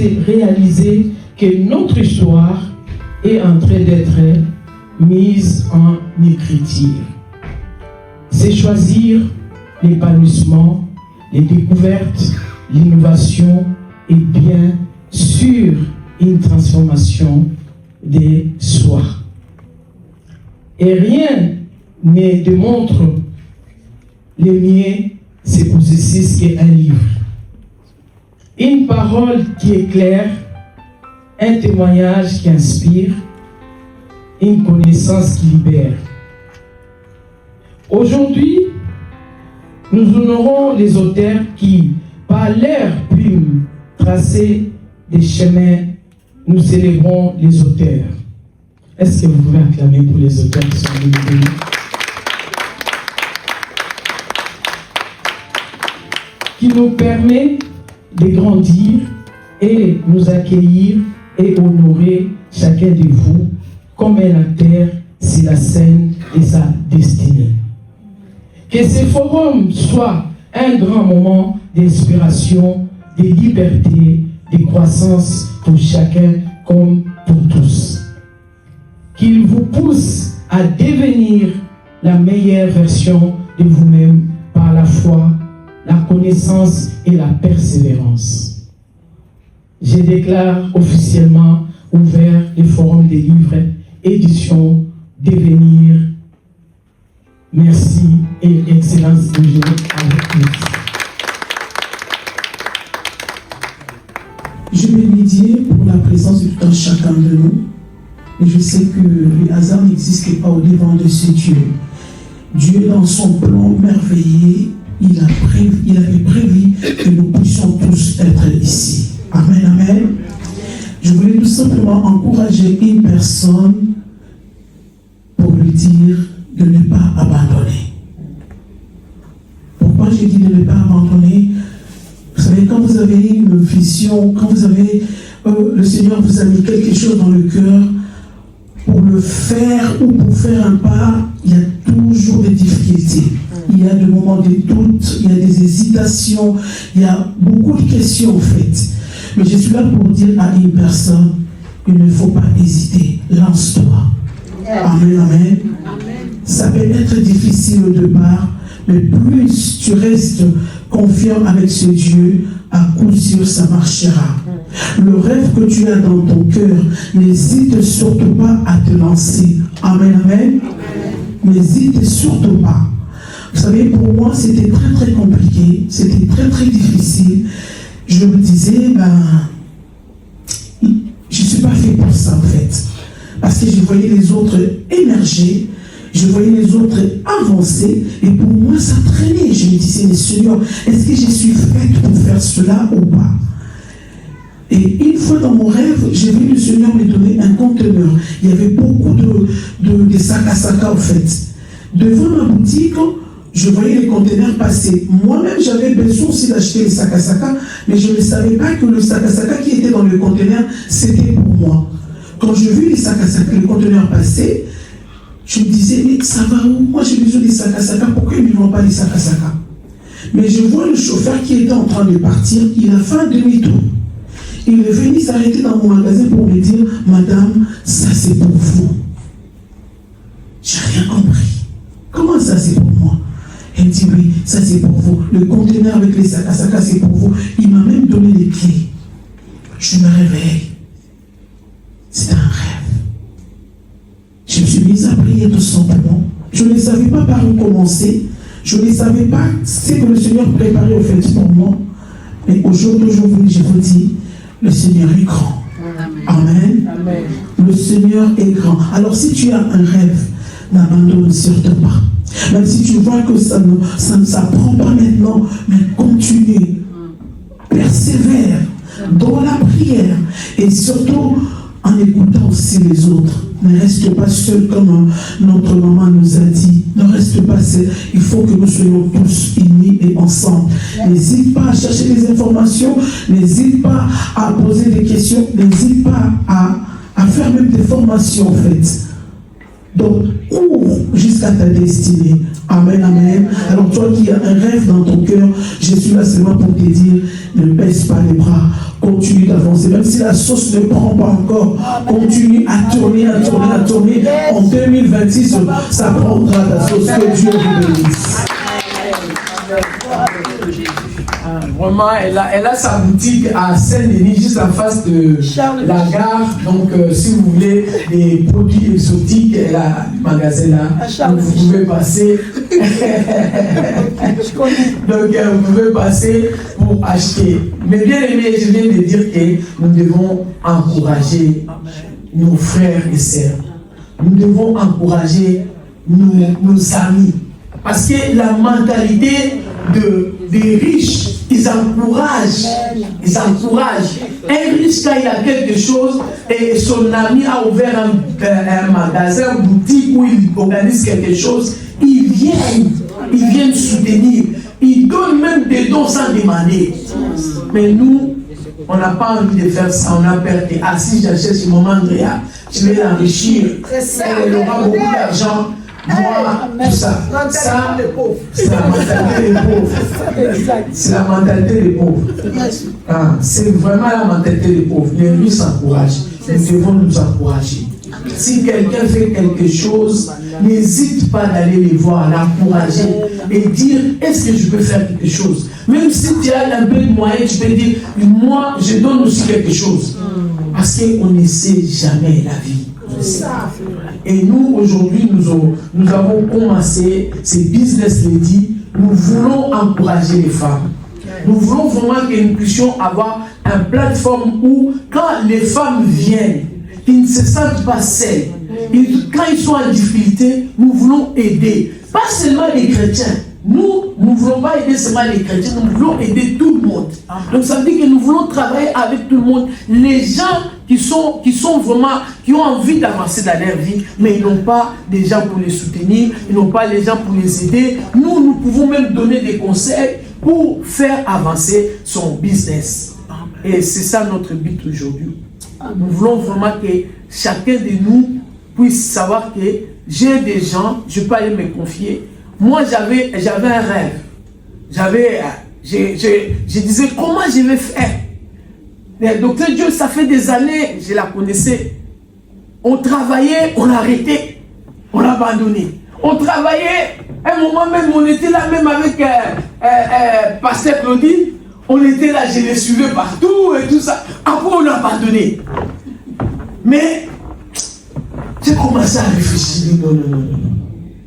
c'est réaliser que notre histoire est en train d'être mise en écriture. C'est choisir l'épanouissement, les découvertes, l'innovation et bien sûr une transformation de soi. Et rien ne démontre le mieux ce processus qu'un livre. Une parole qui éclaire, un témoignage qui inspire, une connaissance qui libère. Aujourd'hui, nous honorons les auteurs qui, par leur plume, tracé des chemins, nous célébrons les auteurs. Est-ce que vous pouvez acclamer pour les auteurs qui sont venus? Qui nous permet de grandir et nous accueillir et honorer chacun de vous comme un acteur sur la scène de sa destinée. Que ce forum soit un grand moment d'inspiration, de liberté, de croissance pour chacun comme pour tous. Qu'il vous pousse à devenir la meilleure version de vous-même par la foi, la connaissance et la persévérance. Je déclare officiellement ouvert le forum des livres, édition Devenir. Merci et excellence de jour avec nous. Je bénis Dieu pour la présence de tout un chacun de nous. Et je sais que le hasard n'existe pas au devant de ce Dieu. Dieu, dans son plan merveilleux, il avait prévu que nous puissions tous être ici. Amen, amen. Je voulais tout simplement encourager une personne pour lui dire de ne pas abandonner. Pourquoi j'ai dit de ne pas abandonner? Vous savez, quand vous avez une vision, quand vous avez, le Seigneur vous a mis quelque chose dans le cœur, pour le faire ou pour faire un pas, il y a toujours des difficultés. Il y a des moments de doute, il y a des hésitations, il y a beaucoup de questions en fait. Mais je suis là pour dire à une personne, il ne faut pas hésiter, lance-toi. Amen, amen. Ça peut être difficile au départ, mais plus tu restes confiant avec ce Dieu, à coup sûr ça marchera. Le rêve que tu as dans ton cœur, n'hésite surtout pas à te lancer. Amen, amen. N'hésite surtout pas. Vous savez, pour moi, c'était très très compliqué, c'était très très difficile. Je me disais, je ne suis pas fait pour ça en fait. Parce que je voyais les autres émerger, je voyais les autres avancer, et pour moi ça traînait. Je me disais, mais Seigneur, est-ce que je suis faite pour faire cela ou pas? Et une fois dans mon rêve, j'ai vu le Seigneur me donner un conteneur. Il y avait beaucoup de sacs à sac en fait. Devant ma boutique, je voyais les conteneurs passer. Moi-même, j'avais besoin aussi d'acheter les sacs à sac, mais je ne savais pas que le sac à sac qui était dans le conteneur, c'était pour moi. Quand je vis les sacs à sac, les conteneurs passer, je me disais, mais ça va où? Moi, j'ai besoin des sacs à sac, pourquoi ils ne vendent pas les sacs à sac? Mais je vois le chauffeur qui était en train de partir, il a fait un demi-tour. Il est venu s'arrêter dans mon magasin pour me dire, madame, ça c'est pour vous. J'ai rien compris. Comment ça c'est pour moi? Elle me dit, oui, ça c'est pour vous. Le conteneur avec les sacs à sac, c'est pour vous. Il m'a même donné les clés. Je me réveille. C'était un rêve. Je me suis mise à prier tout simplement. Je ne savais pas par où commencer. Je ne savais pas ce que le Seigneur préparait au fait pour moi. Mais au jour d'aujourd'hui, je vous dis, le Seigneur est grand. Amen. Amen. Le Seigneur est grand. Alors si tu as un rêve, n'abandonne surtout pas. Même si tu vois que ça ne s'apprend pas maintenant, mais continue. Persévère dans la prière. Et surtout, en écoutant aussi les autres. Ne reste pas seul comme notre maman nous a dit. Ne reste pas seul. Il faut que nous soyons tous unis et ensemble. N'hésite pas à chercher des informations. N'hésite pas à poser des questions. N'hésite pas à faire même des formations en fait. Donc, cours jusqu'à ta destinée. Amen, amen. Alors, Alors toi qui as un rêve dans ton cœur, je suis là seulement pour te dire, ne baisse pas les bras, continue d'avancer. Même si la sauce ne prend pas encore, continue à tourner, à tourner, à tourner. En 2026, ça prendra ta sauce. Que Dieu vous bénisse. Vraiment, elle a sa boutique à Saint-Denis, juste en face de la gare. Donc, si vous voulez des produits exotiques, elle a un magasin là. Donc, vous pouvez passer. Donc, vous pouvez passer pour acheter. Mais bien aimé, je viens de dire que nous devons encourager nos frères et sœurs. Nous devons encourager nos amis. Parce que la mentalité des riches, ils encouragent. Un riche, quand il a quelque chose et son ami a ouvert un magasin, une boutique où il organise quelque chose, ils viennent soutenir. Ils donnent même des dons sans demander. Mais nous, on n'a pas envie de faire ça. On a peur que, si j'achète ce moment, Andrea, je vais l'enrichir. Elle aura beaucoup d'argent. Moi, tout ça, c'est la mentalité des pauvres. C'est la mentalité des pauvres. C'est vraiment la mentalité des pauvres. Les riches s'encouragent. Nous devons nous encourager. Si quelqu'un fait quelque chose, n'hésite pas d'aller les voir, l'encourager et dire, est-ce que je peux faire quelque chose? Même si tu as un peu de moyens, tu peux dire, moi, je donne aussi quelque chose. Parce qu'on ne sait jamais la vie. Et nous, aujourd'hui, nous avons commencé ces business ladies. Nous voulons encourager les femmes. Nous voulons vraiment que nous puissions avoir une plateforme où, quand les femmes viennent, ils ne se sentent pas seuls. Quand ils sont en difficulté, nous voulons aider. Pas seulement les chrétiens. Nous ne voulons pas aider seulement les chrétiens, nous voulons aider tout le monde. Donc ça veut dire que nous voulons travailler avec tout le monde. Les gens qui ont envie d'avancer dans leur vie, mais ils n'ont pas des gens pour les soutenir, ils n'ont pas les gens pour les aider. Nous pouvons même donner des conseils pour faire avancer son business. Et c'est ça notre but aujourd'hui. Nous voulons vraiment que chacun de nous puisse savoir que j'ai des gens, je peux aller me confier. Moi, j'avais un rêve. Je disais, comment je vais faire? Le docteur Dieu, ça fait des années, je la connaissais. On travaillait, on arrêtait, on a abandonné. On travaillait, à un moment même, on était là même avec Pasteur Claudine. On était là, je les suivais partout et tout ça. Après, on a abandonné. Mais, j'ai commencé à réfléchir. Non.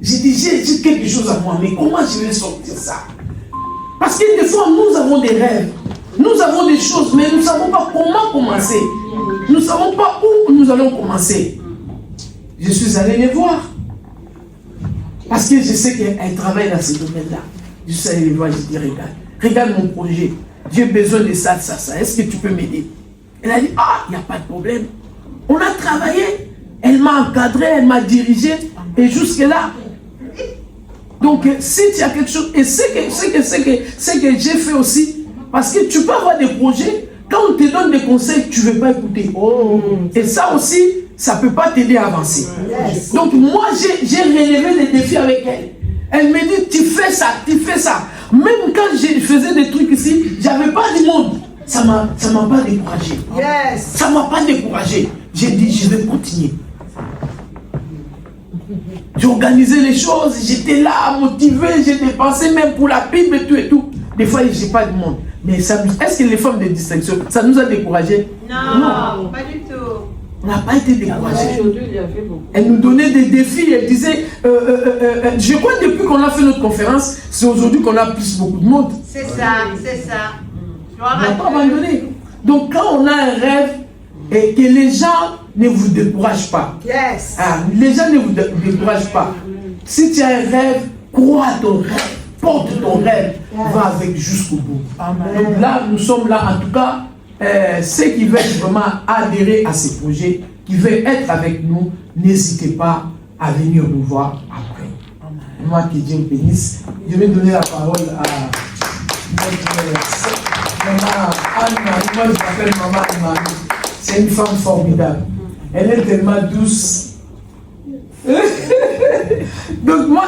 J'ai dit, j'ai quelque chose à moi, mais comment je vais sortir ça? Parce que des fois, nous avons des rêves, nous avons des choses, mais nous ne savons pas comment commencer. Nous ne savons pas où nous allons commencer. Je suis allé les voir. Parce que je sais qu'elle travaille dans ce domaine-là. Je suis allé les voir, je dis, regarde mon projet. J'ai besoin de ça. Est-ce que tu peux m'aider? Elle a dit, il n'y a pas de problème. On a travaillé. Elle m'a encadré, elle m'a dirigé. Et jusque-là, donc, si tu as quelque chose, et c'est que j'ai fait aussi, parce que tu peux avoir des projets, quand on te donne des conseils, tu ne veux pas écouter. Et ça aussi, ça ne peut pas t'aider à avancer. Donc, moi, j'ai relevé des défis avec elle. Elle me dit, tu fais ça. Même quand je faisais des trucs ici, je n'avais pas du monde. Ça ne m'a pas découragé. Ça ne m'a pas découragé. J'ai dit, je vais continuer. J'ai organisé les choses, j'étais là, motivé, j'ai dépensé même pour la pipe et tout. Des fois, je n'ai pas de monde. Mais est-ce que les femmes de distinction, ça nous a découragés? Non, pas du tout. On n'a pas été découragés. Elle nous donnait des défis, elle disait, je crois que depuis qu'on a fait notre conférence, c'est aujourd'hui qu'on a plus beaucoup de monde. C'est ça. On n'a pas abandonné. Donc quand on a un rêve, et que les gens ne vous découragent pas. Les gens ne vous découragent pas. Si tu as un rêve, crois à ton rêve, porte ton rêve, va avec jusqu'au bout. Donc là, nous sommes là, en tout cas, ceux qui veulent vraiment adhérer à ces projets, qui veulent être avec nous, n'hésitez pas à venir nous voir après. Moi, que Dieu me bénisse, je vais donner la parole à notre maman Anne-Marie. Moi, je m'appelle maman Anne-Marie. C'est une femme formidable. Elle est tellement douce. Donc moi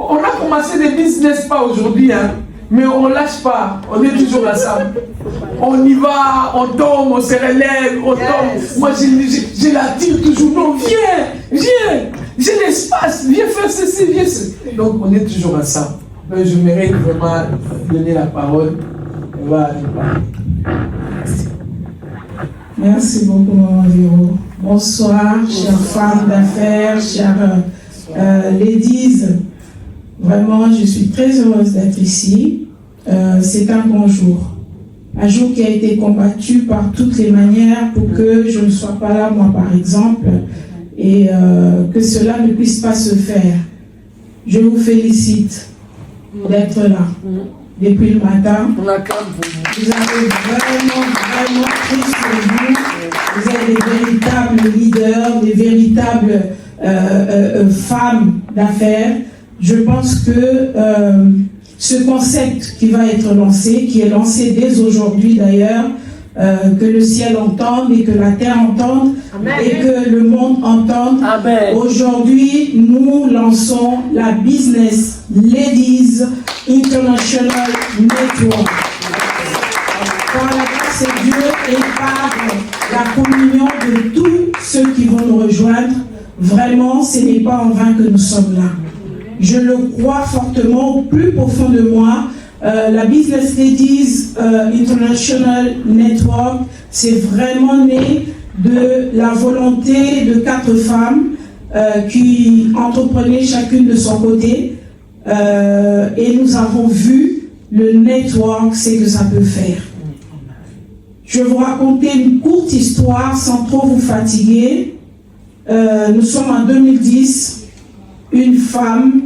On a commencé des business pas aujourd'hui, hein, mais on ne lâche pas. On est toujours ensemble. On y va, on tombe, on se relève, on tombe. Moi, je l'attire toujours. Non, viens, j'ai l'espace, viens faire ceci, viens ceci. Donc, on est toujours ensemble. Donc, je mérite vraiment donner la parole. On va aller parler. Merci beaucoup, Maman Véro. Bonsoir, chères femmes d'affaires, chères ladies. Vraiment, je suis très heureuse d'être ici. C'est un bon jour. Un jour qui a été combattu par toutes les manières pour que je ne sois pas là, moi par exemple, et que cela ne puisse pas se faire. Je vous félicite d'être là depuis le matin. Vous avez vraiment pris sur vous. Vous êtes des véritables leaders, des véritables femmes d'affaires. Je pense que ce concept qui va être lancé, qui est lancé dès aujourd'hui d'ailleurs, que le ciel entende et que la terre entende, Amen, et que le monde entende. Aujourd'hui, nous lançons la Business Ladies International Network. Par la grâce de Dieu et par la communion de tous ceux qui vont nous rejoindre, vraiment, ce n'est pas en vain que nous sommes là. Je le crois fortement au plus profond de moi. La Business Ladies International Network, c'est vraiment né de la volonté de 4 femmes qui entreprenaient chacune de son côté. Et nous avons vu le network, c'est que ça peut faire. Je vais vous raconter une courte histoire sans trop vous fatiguer. Nous sommes en 2010. Une femme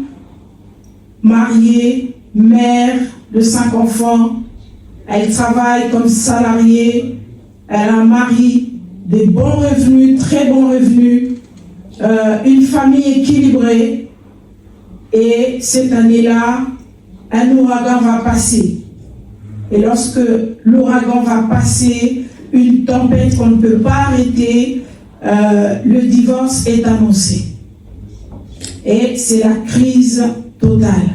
mariée, mère de 5 enfants, elle travaille comme salariée, elle a un mari, des bons revenus, très bons revenus, une famille équilibrée, et cette année-là, un ouragan va passer. Et lorsque l'ouragan va passer, une tempête qu'on ne peut pas arrêter, le divorce est annoncé. Et c'est la crise totale.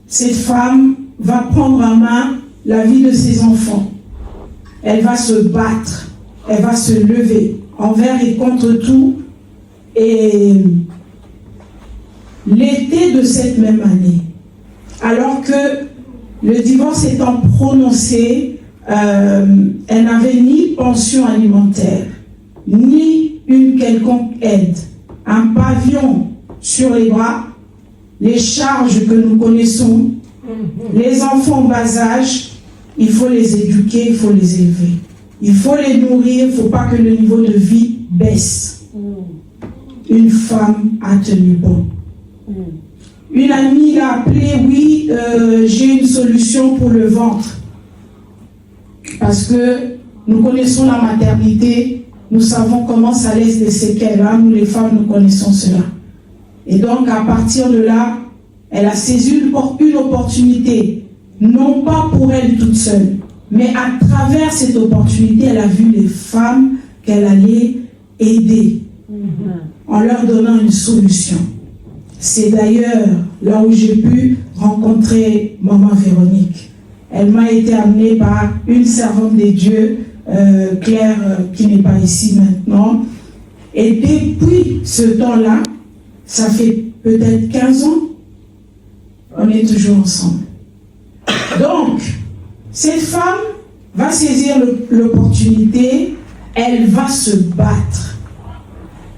Cette femme va prendre en main la vie de ses enfants. Elle va se battre, elle va se lever envers et contre tout. Et l'été de cette même année, alors que le divorce étant prononcé, elle n'avait ni pension alimentaire, ni une quelconque aide, un pavillon sur les bras, les charges que nous connaissons, les enfants en bas âge, il faut les éduquer, il faut les élever. Il faut les nourrir, il ne faut pas que le niveau de vie baisse. Une femme a tenu bon. Une amie l'a appelé, oui, j'ai une solution pour le ventre. Parce que nous connaissons la maternité, nous savons comment ça laisse des séquelles. Hein? Nous les femmes, nous connaissons cela. Et donc, à partir de là, elle a saisi une opportunité, non pas pour elle toute seule, mais à travers cette opportunité, elle a vu les femmes qu'elle allait aider en leur donnant une solution. C'est d'ailleurs là où j'ai pu rencontrer Maman Véronique. Elle m'a été amenée par une servante de Dieu, Claire, qui n'est pas ici maintenant. Et depuis ce temps-là, ça fait peut-être 15 ans, on est toujours ensemble. Donc, cette femme va saisir l'opportunité, elle va se battre.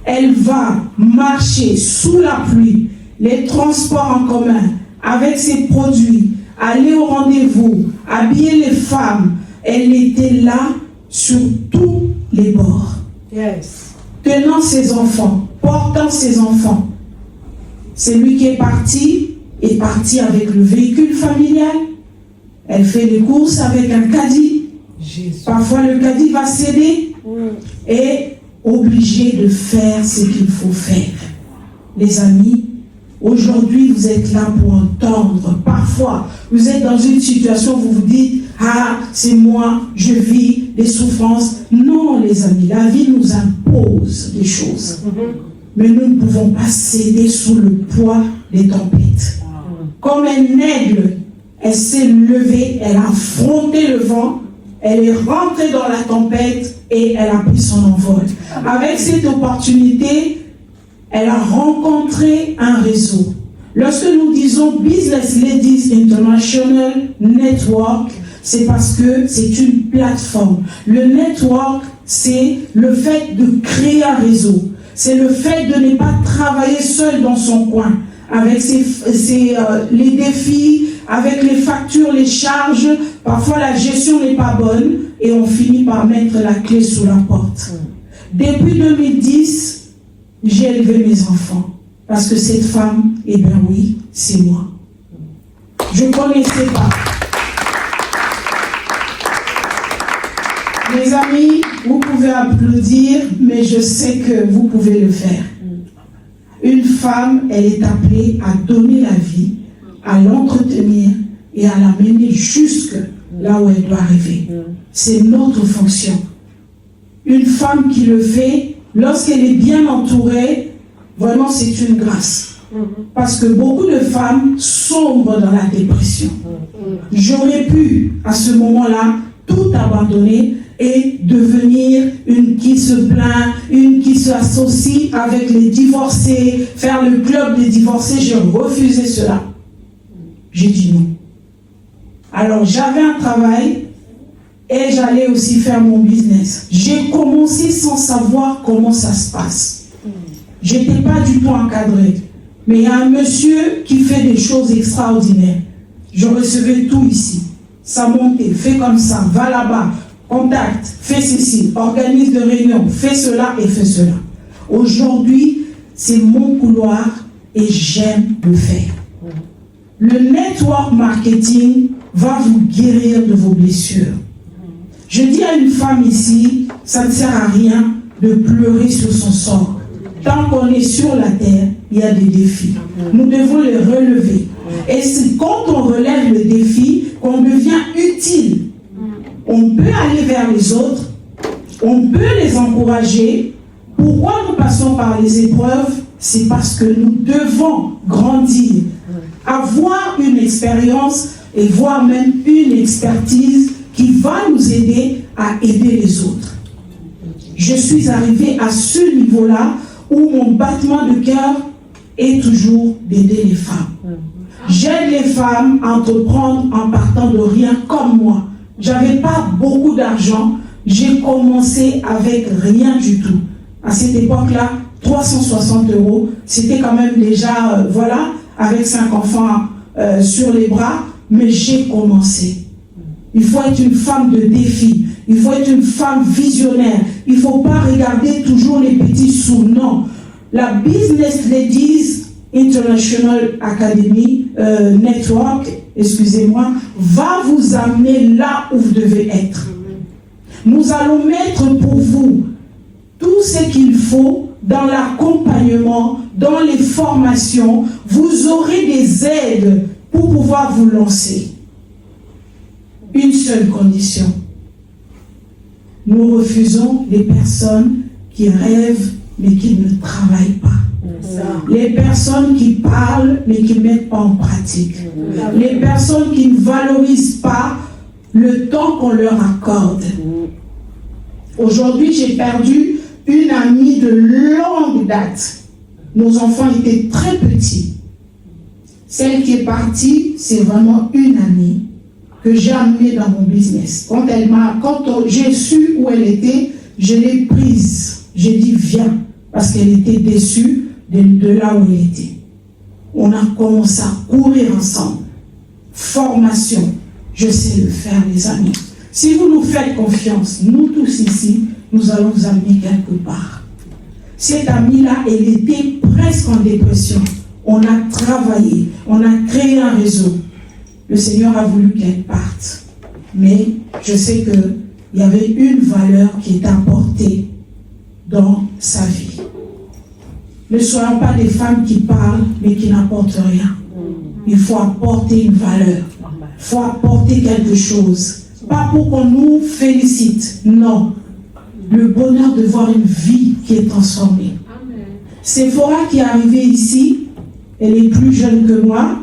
Elle va marcher sous la pluie, les transports en commun, avec ses produits, aller au rendez-vous, habiller les femmes. Elle était là sur tous les bords. Yes. Tenant ses enfants, portant ses enfants. Celui qui est parti avec le véhicule familial. Elle fait les courses avec un caddie. Jésus. Parfois le caddie va céder et obligé de faire ce qu'il faut faire. Les amis, aujourd'hui vous êtes là pour entendre. Parfois, vous êtes dans une situation où vous vous dites « Ah, c'est moi, je vis des souffrances. » Non, les amis, la vie nous impose des choses. Mais nous ne pouvons pas céder sous le poids des tempêtes. Comme un aigle, elle s'est levée, elle a affronté le vent, elle est rentrée dans la tempête et elle a pris son envol. Avec cette opportunité, elle a rencontré un réseau. Lorsque nous disons Business Ladies International Network, c'est parce que c'est une plateforme. Le network, c'est le fait de créer un réseau. C'est le fait de ne pas travailler seul dans son coin, avec les défis, avec les factures, les charges. Parfois, la gestion n'est pas bonne et on finit par mettre la clé sous la porte. Depuis 2010, j'ai élevé mes enfants. Parce que cette femme, eh bien oui, c'est moi. Je ne connaissais pas. Mes amis, vous pouvez applaudir, mais je sais que vous pouvez le faire. Une femme, elle est appelée à donner la vie, à l'entretenir et à la mener jusque là où elle doit arriver. C'est notre fonction. Une femme qui le fait, lorsqu'elle est bien entourée, vraiment c'est une grâce. Parce que beaucoup de femmes sombrent dans la dépression. J'aurais pu, à ce moment-là, tout abandonner et devenir une qui se plaint, une qui s'associe avec les divorcés, faire le club des divorcés. J'ai refusé cela. J'ai dit non. Alors j'avais un travail et j'allais aussi faire mon business. J'ai commencé sans savoir comment ça se passe. Je n'étais pas du tout encadrée. Mais il y a un monsieur qui fait des choses extraordinaires. Je recevais tout ici. Ça montait, fais comme ça, va là-bas, contacte, fais ceci, organise de réunions, fais cela et fais cela. Aujourd'hui, c'est mon couloir et j'aime le faire. Le network marketing va vous guérir de vos blessures. Je dis à une femme ici, ça ne sert à rien de pleurer sur son sort. Tant qu'on est sur la terre, il y a des défis. Nous devons les relever. Et c'est quand on relève le défi qu'on devient utile. On peut aller vers les autres, on peut les encourager. Pourquoi nous passons par les épreuves? C'est parce que nous devons grandir, avoir une expérience et voire même une expertise qui va nous aider à aider les autres. Je suis arrivée à ce niveau-là où mon battement de cœur est toujours d'aider les femmes. J'aide les femmes à entreprendre en partant de rien comme moi. J'avais pas beaucoup d'argent. J'ai commencé avec rien du tout. À cette époque-là, 360 €, c'était quand même déjà, voilà, avec 5 enfants sur les bras, mais j'ai commencé. Il faut être une femme de défi. Il faut être une femme visionnaire. Il ne faut pas regarder toujours les petits sous. Non. La Business Ladies International Academy Network, excusez-moi, va vous amener là où vous devez être. Nous allons mettre pour vous tout ce qu'il faut dans l'accompagnement, dans les formations. Vous aurez des aides pour pouvoir vous lancer. Une seule condition. Nous refusons les personnes qui rêvent mais qui ne travaillent pas. Les personnes qui parlent mais qui ne mettent pas en pratique. Les personnes qui ne valorisent pas le temps qu'on leur accorde. Aujourd'hui, j'ai perdu une amie de longue date. Nos enfants étaient très petits. Celle qui est partie, c'est vraiment une amie que j'ai amenée dans mon business. Quand j'ai su où elle était, je l'ai prise. J'ai dit viens, parce qu'elle était déçue de là où elle était. On a commencé à courir ensemble. Formation, je sais le faire, les amis. Si vous nous faites confiance, nous tous ici, nous allons vous amener quelque part. Cette amie-là, elle était presque en dépression. On a travaillé, on a créé un réseau. Le Seigneur a voulu qu'elle parte. Mais je sais qu'il y avait une valeur qui est apportée dans sa vie. Ne soyons pas des femmes qui parlent mais qui n'apportent rien. Il faut apporter une valeur. Il faut apporter quelque chose. Pas pour qu'on nous félicite. Non. Le bonheur de voir une vie qui est transformée. Sephora qui est arrivée ici, elle est plus jeune que moi,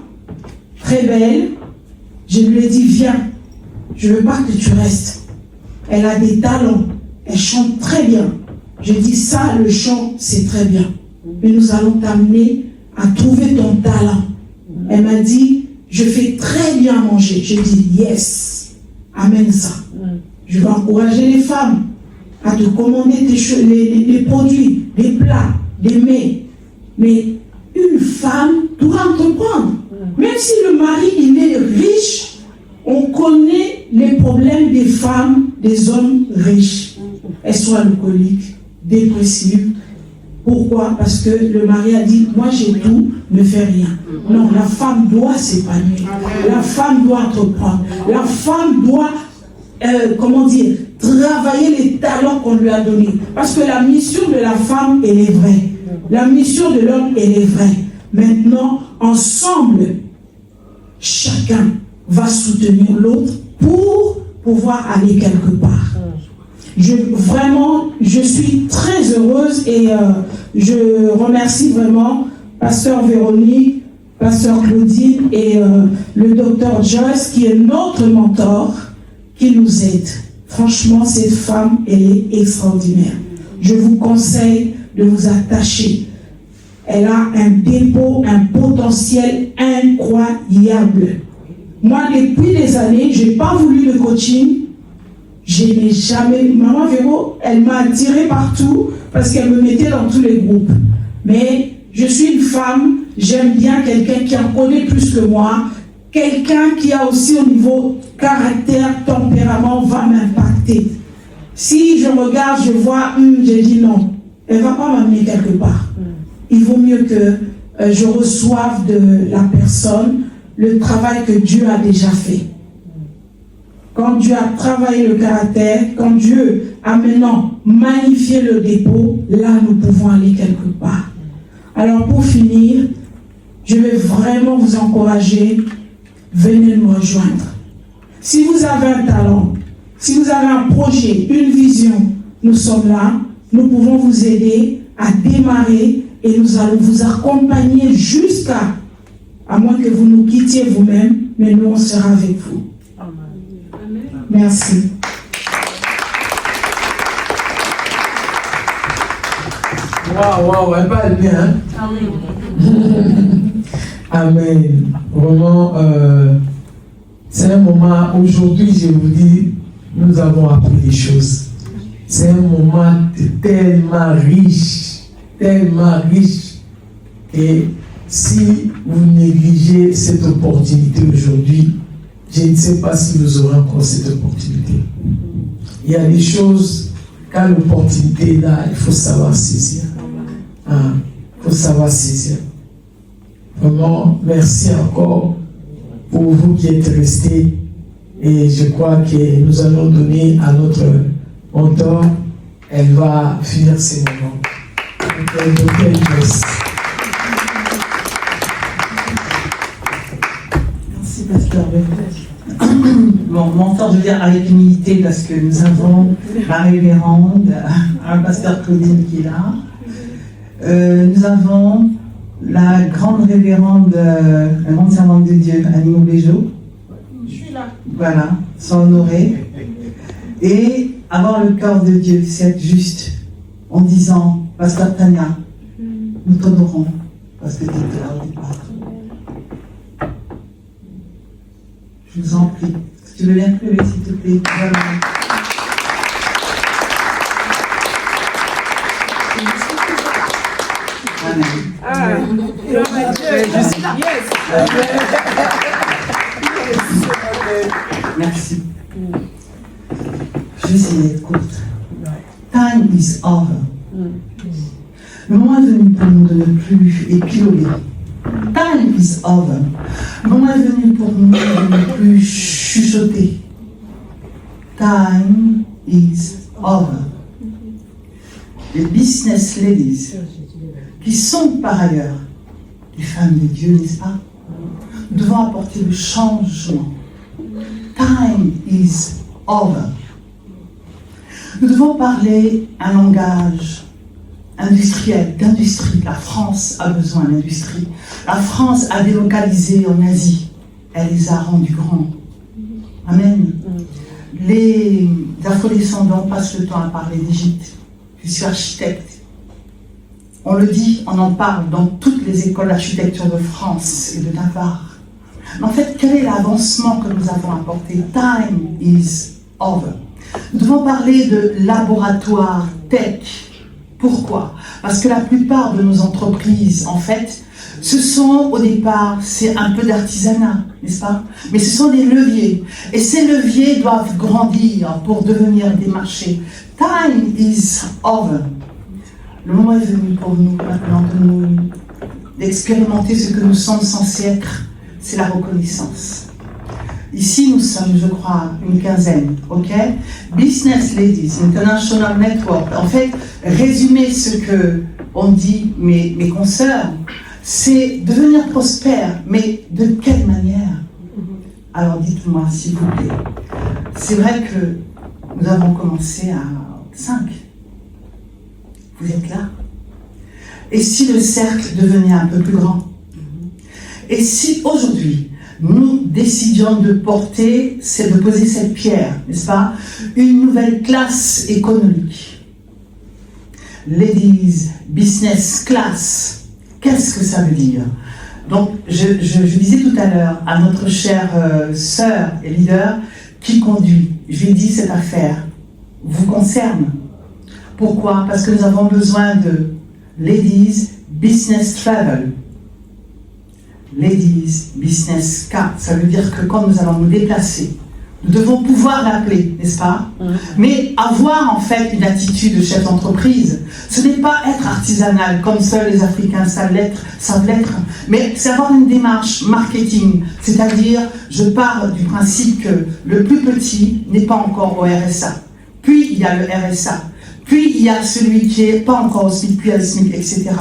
très belle. Je lui ai dit, viens, je ne veux pas que tu restes. Elle a des talents, elle chante très bien. J'ai dit, ça, le chant, c'est très bien. Mais nous allons t'amener à trouver ton talent. Elle m'a dit, je fais très bien manger. J'ai dit, yes, amène ça. Je vais encourager les femmes à te commander les produits, les plats, les mets. Mais une femme doit entreprendre. Même si le mari, il est riche, on connaît les problèmes des femmes, des hommes riches. Elles sont alcooliques, dépressives. Pourquoi? Parce que le mari a dit, moi j'ai tout, ne fais rien. Non, la femme doit s'épanouir. La femme doit entreprendre. La femme doit, travailler les talents qu'on lui a donnés. Parce que la mission de la femme, elle est vraie. La mission de l'homme, elle est vraie. Maintenant, ensemble, chacun va soutenir l'autre pour pouvoir aller quelque part. Je suis très heureuse et je remercie vraiment Pasteur Véronique, Pasteur Claudine et le docteur Joyce qui est notre mentor, qui nous aide. Franchement, cette femme, elle est extraordinaire. Je vous conseille de vous attacher. Elle a un dépôt, un potentiel incroyable. Moi, depuis des années, je n'ai pas voulu le coaching. Je n'ai jamais... Maman Véro, elle m'a attirée partout parce qu'elle me mettait dans tous les groupes. Mais je suis une femme, j'aime bien quelqu'un qui en connaît plus que moi, quelqu'un qui a aussi au niveau caractère, tempérament, va m'impacter. Si je regarde, je vois, j'ai dit non, elle ne va pas m'amener quelque part. Il vaut mieux que je reçoive de la personne le travail que Dieu a déjà fait. Quand Dieu a travaillé le caractère, quand Dieu a maintenant magnifié le dépôt, là nous pouvons aller quelque part. Alors pour finir, je vais vraiment vous encourager, venez nous rejoindre. Si vous avez un talent, si vous avez un projet, une vision, nous sommes là, nous pouvons vous aider à démarrer et nous allons vous accompagner jusqu'à, à moins que vous nous quittiez vous-même, mais nous on sera avec vous. Merci. Waouh, elle parle bien. Hein? Amen. Vraiment, c'est un moment, aujourd'hui, je vous dis, nous avons appris des choses. C'est un moment tellement riche. Et si vous négligez cette opportunité aujourd'hui, je ne sais pas si vous aurez encore cette opportunité. Il y a des choses, quand l'opportunité est là, il faut savoir saisir. Il faut savoir saisir. Vraiment, merci encore pour vous qui êtes restés. Et je crois que nous allons donner à notre mentor, elle va finir ses moments. Merci, Pasteur. Bon, mentor, je veux dire avec humilité, parce que nous avons la révérende, un pasteur Claudine qui est là. Nous avons la grande révérende, la grande servante de Dieu, Annie Béjo. Je suis là. Voilà, sans honorer. Et avoir le cœur de Dieu, c'est être juste en disant, Pasteur Tania, nous t'honorons parce que tu étais là au départ. Je vous en prie. Tu veux bien te lever, s'il te plaît? Voilà. Amen. Je suis là. Merci. Je vais essayer d'être courte. Time is over. Le moment est venu pour nous de ne plus épiloguer. Time is over. Le moment est venu pour nous de ne plus chuchoter. Time is over. Les business ladies, qui sont par ailleurs des femmes de Dieu, n'est-ce pas? Nous devons apporter le changement. Time is over. Nous devons parler un langage industrielle, d'industrie. La France a besoin d'industrie. La France a délocalisé en Asie. Elle les a rendus grands. Amen. Les afrodescendants passent le temps à parler d'Égypte. Je suis architecte. On le dit, on en parle dans toutes les écoles d'architecture de France et de Navarre. Mais en fait, quel est l'avancement que nous avons apporté? Time is over. Nous devons parler de laboratoire tech. Pourquoi? Parce que la plupart de nos entreprises, en fait, ce sont au départ, c'est un peu d'artisanat, n'est-ce pas? Mais ce sont des leviers. Et ces leviers doivent grandir pour devenir des marchés. Time is over. Le moment est venu pour nous maintenant d'expérimenter ce que nous sommes censés être. C'est la reconnaissance. Ici, nous sommes, je crois, une quinzaine, ok? Business Ladies, International Network. En fait, résumer ce que on dit, mes consoeurs, c'est devenir prospère. Mais de quelle manière? Alors dites-moi, s'il vous plaît. C'est vrai que nous avons commencé à 5. Vous êtes là? Et si le cercle devenait un peu plus grand? Et si aujourd'hui, nous décidions de poser cette pierre, n'est-ce pas? Une nouvelle classe économique. Ladies Business Class. Qu'est-ce que ça veut dire? Donc, je disais tout à l'heure à notre chère sœur et leader qui conduit, je lui ai dit cette affaire vous concerne. Pourquoi? Parce que nous avons besoin de Ladies Business Travel. Ladies Business Card, ça veut dire que quand nous allons nous déplacer, nous devons pouvoir l'appeler, n'est-ce pas? Mais avoir en fait une attitude de chef d'entreprise, ce n'est pas être artisanal comme seuls les Africains savent l'être, mais c'est avoir une démarche marketing, c'est-à-dire je pars du principe que le plus petit n'est pas encore au RSA, puis il y a le RSA, puis il y a celui qui n'est pas encore au SMIC, puis il y a le SMIC, etc.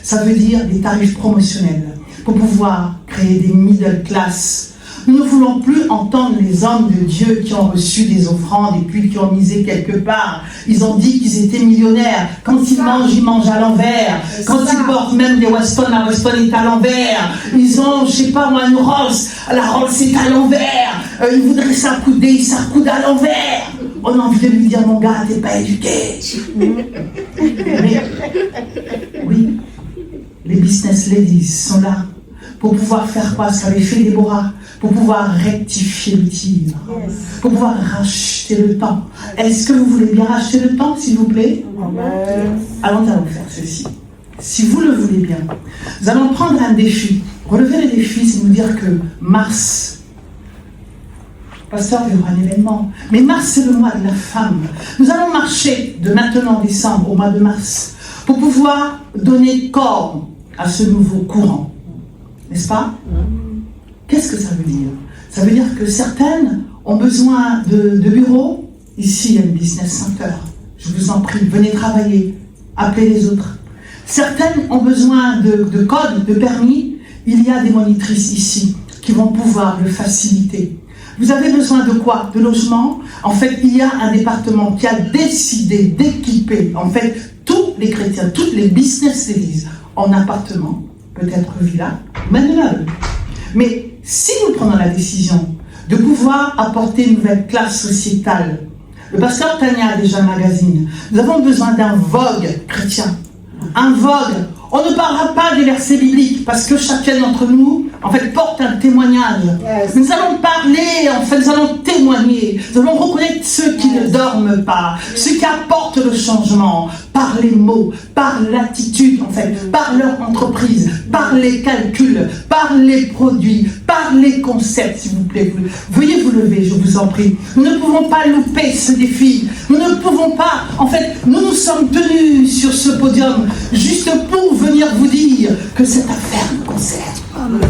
Ça veut dire des tarifs promotionnels pour pouvoir créer des middle class. Nous ne voulons plus entendre les hommes de Dieu qui ont reçu des offrandes et puis qui ont misé quelque part. Ils ont dit qu'ils étaient millionnaires. Quand ils mangent à l'envers. Quand ils portent même des Weston, la Weston est à l'envers. Ils ont, je sais pas moi, une Rolls. La Rolls est à l'envers. Ils voudraient s'accouder, ils s'accoudent à l'envers. On a envie de lui dire, mon gars, t'es pas éduqué. Mais, oui, les business ladies sont là pour pouvoir faire quoi? Ce qu'avait fait Déborah, pour pouvoir rectifier le tir, pour pouvoir racheter le temps. Est-ce que vous voulez bien racheter le temps, s'il vous plaît? Alors nous allons faire ceci. Si vous le voulez bien, nous allons prendre un défi. Relever le défi, c'est nous dire que mars, pasteur, il y aura un événement, mais mars, c'est le mois de la femme. Nous allons marcher de maintenant en décembre au mois de mars pour pouvoir donner corps à ce nouveau courant. N'est-ce pas? Qu'est-ce que ça veut dire? Ça veut dire que certaines ont besoin de bureaux. Ici, il y a une business center. Je vous en prie, venez travailler. Appelez les autres. Certaines ont besoin de codes, de permis. Il y a des monitrices ici qui vont pouvoir le faciliter. Vous avez besoin de quoi? De logement? En fait, il y a un département qui a décidé d'équiper, en fait, tous les chrétiens, toutes les business ladies en appartement, peut-être villa, même meuble. Mais si nous prenons la décision de pouvoir apporter une nouvelle classe sociétale, le pasteur Tania a déjà un magazine, nous avons besoin d'un vogue chrétien. Un vogue. On ne parlera pas des versets bibliques parce que chacun d'entre nous, en fait, porte un témoignage. Nous allons parler, en fait, nous allons témoigner. Nous allons reconnaître ceux qui ne dorment pas, ceux qui apportent le changement par les mots, par l'attitude, en fait, par leur entreprise, par les calculs, par les produits, par les concepts, s'il vous plaît. Veuillez vous lever, je vous en prie. Nous ne pouvons pas louper ce défi. Nous ne pouvons pas, en fait, nous sommes tenus sur ce podium juste pour venir vous dire que cette affaire nous concerne.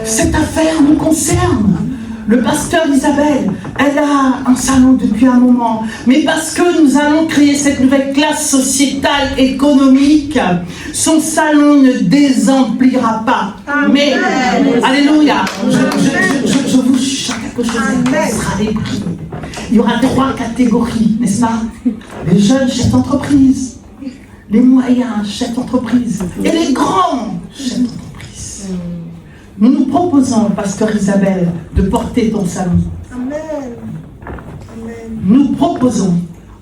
Cette affaire nous concerne. Le pasteur Isabelle, elle a un salon depuis un moment, mais parce que nous allons créer cette nouvelle classe sociétale économique, son salon ne désemplira pas. Mais, alléluia, je vous chante quelque chose, ce sera les prix. Il y aura 3 catégories, n'est-ce pas? Les jeunes chefs d'entreprise, les moyens chefs d'entreprise et les grands chefs d'entreprise. Nous nous proposons, Pasteur Isabelle, de porter ton salon. Amen. Nous proposons,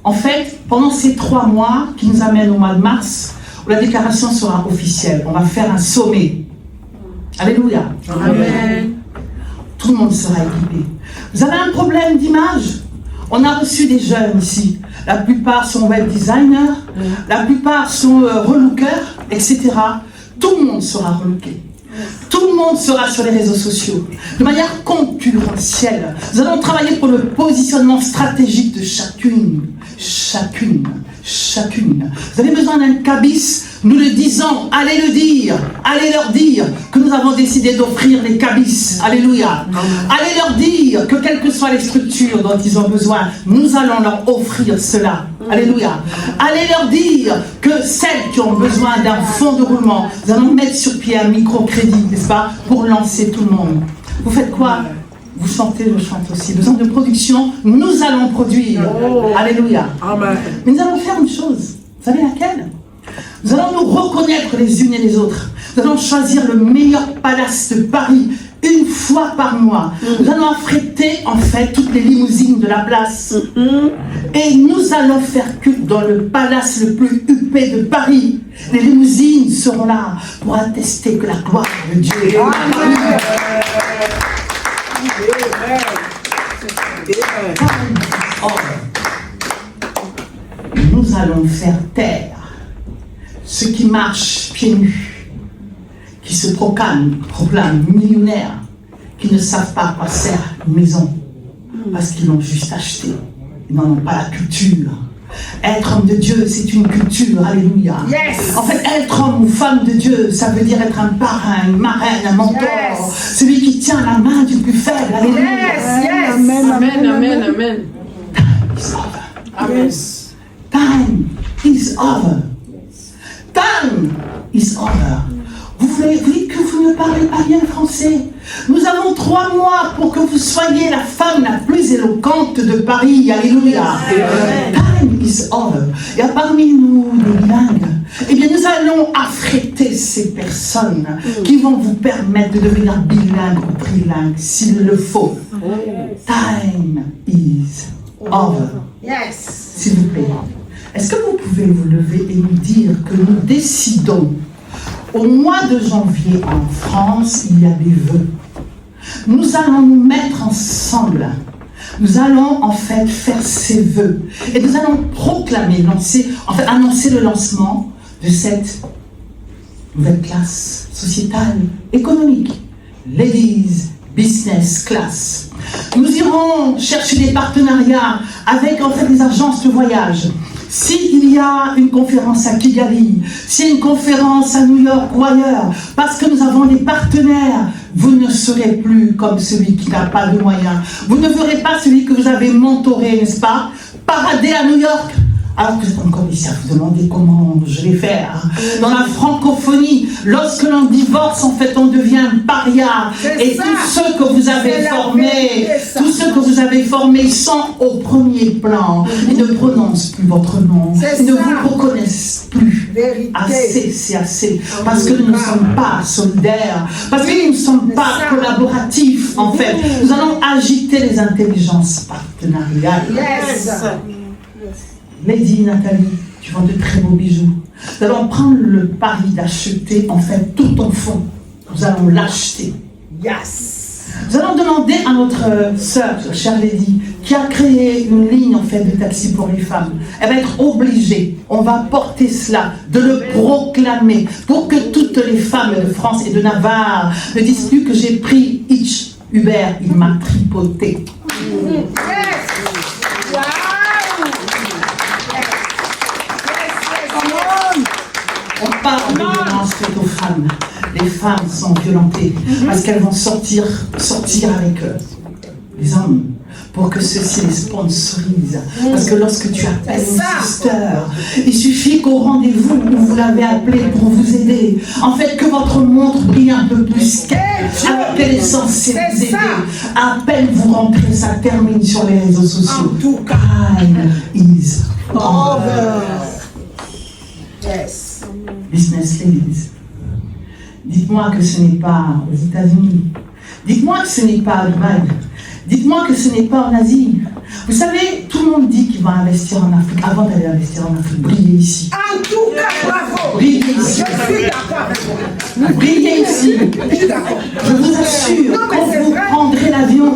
en fait, pendant ces 3 mois qui nous amènent au mois de mars, où la déclaration sera officielle, on va faire un sommet. Alléluia. Amen. Tout le monde sera équipé. Vous avez un problème d'image? On a reçu des jeunes ici. La plupart sont web designers, la plupart sont relookers, etc. Tout le monde sera relooké. Tout le monde sera sur les réseaux sociaux, de manière concurrentielle. Nous allons travailler pour le positionnement stratégique de chacune. Vous avez besoin d'un cabis, nous le disons, allez le dire, allez leur dire que nous avons décidé d'offrir les cabis. Alléluia. Allez leur dire que quelles que soient les structures dont ils ont besoin, nous allons leur offrir cela. Alléluia. Allez leur dire que celles qui ont besoin d'un fonds de roulement, nous allons mettre sur pied un microcrédit, n'est-ce pas, pour lancer tout le monde. Vous faites quoi? Vous chantez, je chante aussi. Besoin de production, nous allons produire. Alléluia. Amen. Mais nous allons faire une chose. Vous savez laquelle? Nous allons nous reconnaître les unes et les autres. Nous allons choisir le meilleur palace de Paris une fois par mois. Nous allons affréter en fait toutes les limousines de la place. Et nous allons faire culte dans le palace le plus huppé de Paris. Les limousines seront là pour attester que la gloire de Dieu est là. Nous allons faire taire ceux qui marchent pieds nus, qui se proclament millionnaires, qui ne savent pas à quoi sert une maison, parce qu'ils l'ont juste acheté. Ils n'en ont pas la culture. Être homme de Dieu, c'est une culture, alléluia. Yes. En fait, être homme ou femme de Dieu, ça veut dire être un parrain, une marraine, un mentor, Yes. celui qui tient la main du plus faible, alléluia. Yes. Amen, amen, amen. Time is over. Time is over. Vous dites que vous ne parlez pas bien français. Nous avons 3 mois pour que vous soyez la femme la plus éloquente de Paris. Alléluia. Time is over. Et parmi nous, les bilingues, eh bien, nous allons affréter ces personnes qui vont vous permettre de devenir bilingue ou trilingue s'il le faut. Time is over. Yes. S'il vous plaît, est-ce que vous pouvez vous lever et nous dire que nous décidons, au mois de janvier en France, il y a des vœux. Nous allons nous mettre ensemble. Nous allons en fait faire ces vœux. Et nous allons proclamer, annoncer le lancement de cette nouvelle classe sociétale, économique. Ladies Business Class. Nous irons chercher des partenariats avec en fait des agences de voyage. S'il y a une conférence à Kigali, s'il y a une conférence à New York ou ailleurs, parce que nous avons des partenaires, vous ne serez plus comme celui qui n'a pas de moyens. Vous ne verrez pas celui que vous avez mentoré, n'est-ce pas, parader à New York. Alors que vous êtes encore ici à vous demander comment je vais faire. Dans la francophonie, lorsque l'on divorce, en fait, on devient paria. Et ça. tous ceux que vous avez formés, sont au premier plan. Ils ne prononcent plus votre nom. Ils ne vous reconnaissent plus. Vérité. Assez, c'est assez. Parce que nous ne sommes pas solidaires. Parce que nous ne sommes pas collaboratifs, en fait. Nous allons agiter les intelligences partenariales. Yes. Lady Nathalie, tu vends de très beaux bijoux. Nous allons prendre le pari d'acheter en fait tout ton fonds. Nous allons l'acheter. Yes. Nous allons demander à notre sœur, chère Lady, qui a créé une ligne en fait de taxi pour les femmes. Elle va être obligée, on va porter cela, de le proclamer pour que toutes les femmes de France et de Navarre ne disent plus que j'ai pris Hitch Uber, il m'a tripoté. Yes. Wow. On parle de violence faite aux femmes. Les femmes sont violentées parce qu'elles vont sortir avec les hommes pour que ceux-ci les sponsorisent. Parce que lorsque tu appelles une sister, il suffit qu'au rendez-vous où vous l'avez appelé pour vous aider, en fait que votre montre brille un peu plus qu'elle est censée vous aider. À peine vous rentrez, ça termine sur les réseaux sociaux. Time is over. Yes. Business ladies. Dites-moi que ce n'est pas aux États-Unis. Dites-moi que ce n'est pas à Dubaï. Dites-moi que ce n'est pas en Asie. Vous savez, tout le monde dit qu'il va investir en Afrique. Avant d'aller investir en Afrique, brillez ici. En tout cas, bravo. Brillez ici. Je suis d'accord avec vous. Brillez ici. Je suis d'accord. Je vous assure, Non, mais quand c'est vous vrai. prendrez l'avion,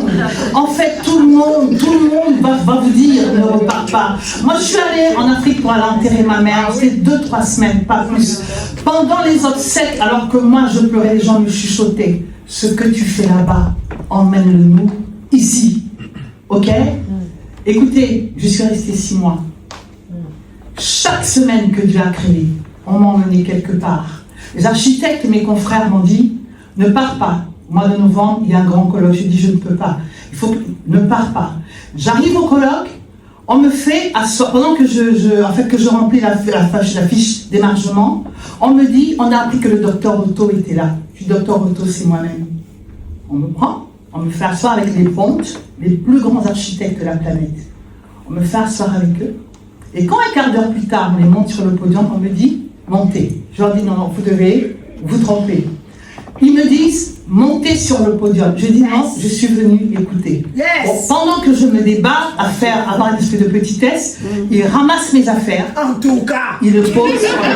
en fait, tout le monde va vous dire ne repars pas. Moi, je suis allée en Afrique pour aller enterrer ma mère. C'était 2-3 semaines, pas plus. Pendant les obsèques, alors que moi, je pleurais, les gens me chuchotaient. Ce que tu fais là-bas, emmène-le nous ici. Ok? Écoutez, je suis restée 6 mois. Chaque semaine que Dieu a créé, on m'a emmené quelque part. Les architectes, mes confrères m'ont dit, ne pars pas. Au mois de novembre, il y a un grand colloque. Je dis, je ne peux pas. Ne pars pas. J'arrive au colloque, on me fait asseoir, pendant que je remplis la fiche d'émargement, on me dit, on a appris que le docteur Otto était là. Je dis, docteur Otto, c'est moi-même. On me prend, on me fait asseoir avec les pontes, les plus grands architectes de la planète. On me fait asseoir avec eux. Et quand un quart d'heure plus tard, on les monte sur le podium, on me dit, montez. Je leur dis, non, vous devez vous tromper. Ils me disent, montez sur le podium. Je dis, non, je suis venu écouter. Yes. Bon, pendant que je me débat avoir une espèce de petitesse, ils ramassent mes affaires, En tout cas. ils le posent sur le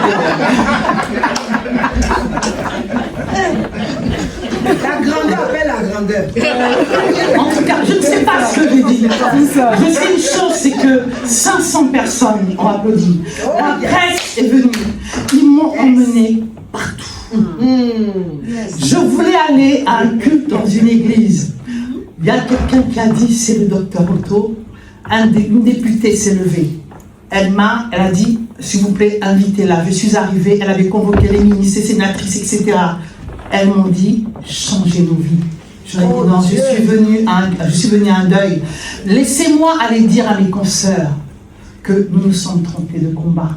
La grandeur appelle la grandeur. podium. En tout cas, je ne sais pas ce que j'ai dit. Je sais une chose, c'est que 500 personnes ont applaudi. La presse est venue. Ils m'ont emmené partout. Je voulais aller à un culte dans une église. Il y a quelqu'un qui a dit, c'est le docteur Otto. Une députée s'est levée. Elle a dit, s'il vous plaît, invitez-la. Je suis arrivée, elle avait convoqué les ministres, les sénatrices, etc. Elles m'ont dit, changez nos vies. Je leur ai dit, non, je suis venue à un deuil. Laissez-moi aller dire à mes consoeurs que nous nous sommes trompés de combat.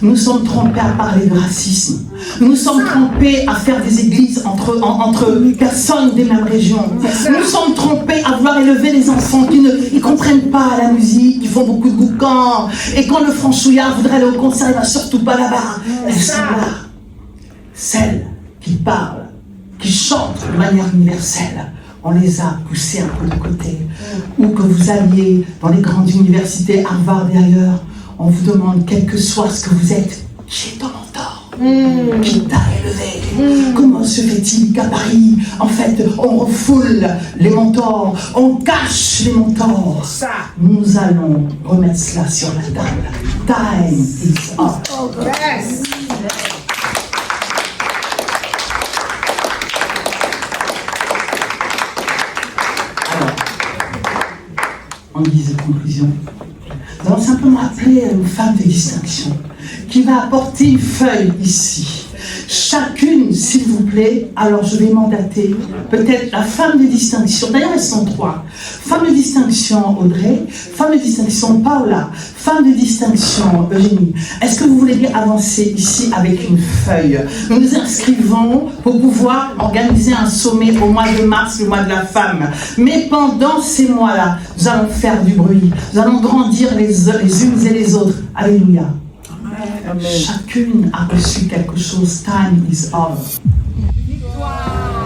Nous nous sommes trompés à parler de racisme. Nous nous sommes trompés à faire des églises entre personnes des mêmes régions. Nous nous sommes trompés à vouloir élever les enfants qui ne comprennent pas la musique, qui font beaucoup de boucans. Et quand le franchouillard voudrait aller au concert, il va surtout pas là-bas. Elles sont là. Celles qui parlent, qui chantent de manière universelle, on les a poussées un peu de côté. Ou que vous alliez dans les grandes universités, Harvard et ailleurs, on vous demande, quel que soit ce que vous êtes, qui est ton mentor, qui t'a élevé. Comment se fait-il qu'à Paris, en fait, on refoule les mentors, on cache les mentors? Ça. Nous allons remettre cela sur la table. Time is up. Yes. Alors, en guise de conclusion, nous allons simplement appeler une femme de distinction qui va apporter une feuille ici. Chacune, s'il vous plaît, alors je vais mandater peut-être la femme de distinction. D'ailleurs, elles sont 3. Femme de distinction Audrey, femme de distinction Paola, femme de distinction Eugénie. Est-ce que vous voulez bien avancer ici avec une feuille? Nous nous inscrivons pour pouvoir organiser un sommet au mois de mars, le mois de la femme. Mais pendant ces mois-là, nous allons faire du bruit. Nous allons grandir les unes et les autres. Alléluia. Chacune a reçu quelque chose. Time is up. Victoire.